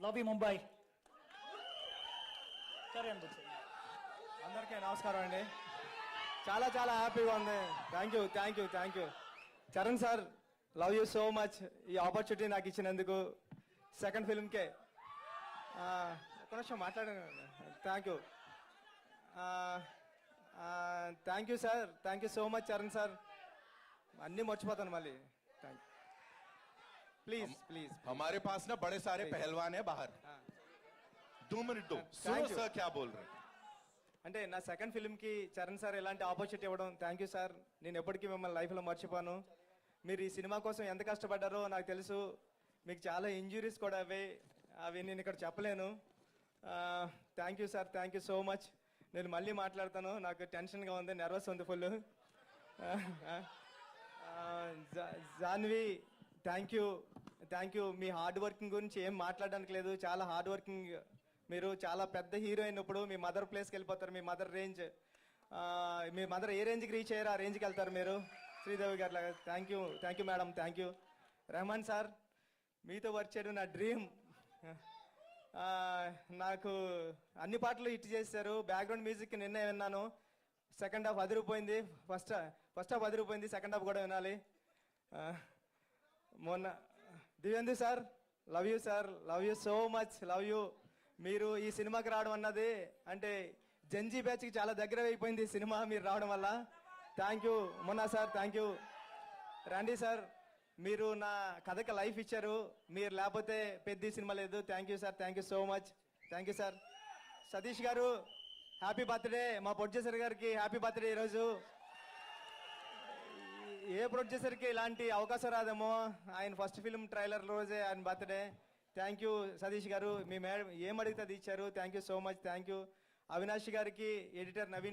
Love you Mumbai. సరే అండి. అందరికీ నమస్కారం అండి. చాలా చాలా హ్యాపీగా ఉంది. Thank you Charan sir, love you so much. ఈ ఆపర్చునిటీ నాకు ఇచ్చినందుకు సెకండ్ ఫిల్మ్కే ఒక నిమిషం మాట్లాడాను. Thank you sir, thank you so much Charan sir. అన్నీ మర్చిపోతాను మళ్ళీ. Thank you. प्लीज प्लीज हमारे पास ना बड़े सारे पहलवान है बाहर. 2 मिनट दो. सुनो सर क्या बोल रहे हैं. అంటే నా సెకండ్ ఫిల్మ్కి చరణ్ సార్ ఎలాంటి ఆపర్చునిటీ ఇవ్వడం, థ్యాంక్ యూ సార్. నేను ఎప్పటికీ మిమ్మల్ని లైఫ్లో మర్చిపోను. మీరు ఈ సినిమా కోసం ఎంత కష్టపడ్డారో నాకు తెలుసు. మీకు చాలా ఇంజురీస్ కూడా అవి నేను ఇక్కడ చెప్పలేను. Thank you sir, thank you so much. నేను మళ్ళీ మాట్లాడతాను, నాకు టెన్షన్గా ఉంది, నర్వస్ ఉంది ఫుల్. Janhvi, thank you. మీ హార్డ్ వర్కింగ్ గురించి ఏం మాట్లాడడానికి లేదు. చాలా హార్డ్ వర్కింగ్. మీరు చాలా పెద్ద హీరోయిన్. ఇప్పుడు మీ మదర్ ప్లేస్కి వెళ్ళిపోతారు. మీ మదర్ రేంజ్, మీ మదర్ ఏ రేంజ్కి రీచ్ అయ్యారో ఆ రేంజ్కి వెళ్తారు మీరు, శ్రీదేవి గారు లాగా. Thank you madam, thank you. Rahman sir, మీతో వర్క్ చేయడం నా డ్రీమ్. నాకు అన్ని పాటలు హిట్ చేశారు. బ్యాక్గ్రౌండ్ మ్యూజిక్ నిన్నే విన్నాను. సెకండ్ హాఫ్ అదిరిపోయింది. ఫస్ట్ హాఫ్ అదిరిపోయింది, సెకండ్ హాఫ్ కూడా వినాలి. మొన్న Divyendu sir, love you sir, love you so much, love you. మీరు ఈ సినిమాకి రావడం అన్నది అంటే జంజీ బ్యాచ్కి చాలా దగ్గర అయిపోయింది ఈ సినిమా మీరు రావడం వల్ల. థ్యాంక్ యూ మొన్న సార్, థ్యాంక్ యూ. రండి సార్, మీరు నా కథకి లైఫ్ ఇచ్చారు. మీరు లేకపోతే పెద్ద సినిమా లేదు. Thank you sir, thank you so much, thank you sir. Satish గారు, హ్యాపీ బర్త్డే. మా ప్రొడ్యూసర్ గారికి హ్యాపీ బర్త్డే ఈరోజు. ఏ ప్రొడ్యూసర్కి ఇలాంటి అవకాశం రాదేమో. ఆయన ఫస్ట్ ఫిల్మ్ ట్రైలర్ రోజే ఆయన బర్త్డే. థ్యాంక్ యూ సతీష్ గారు. మీ మేడం ఏం అడిగితే అది ఇచ్చారు. Thank you so much, thank you. Avinash గారికి, ఎడిటర్ నవీన్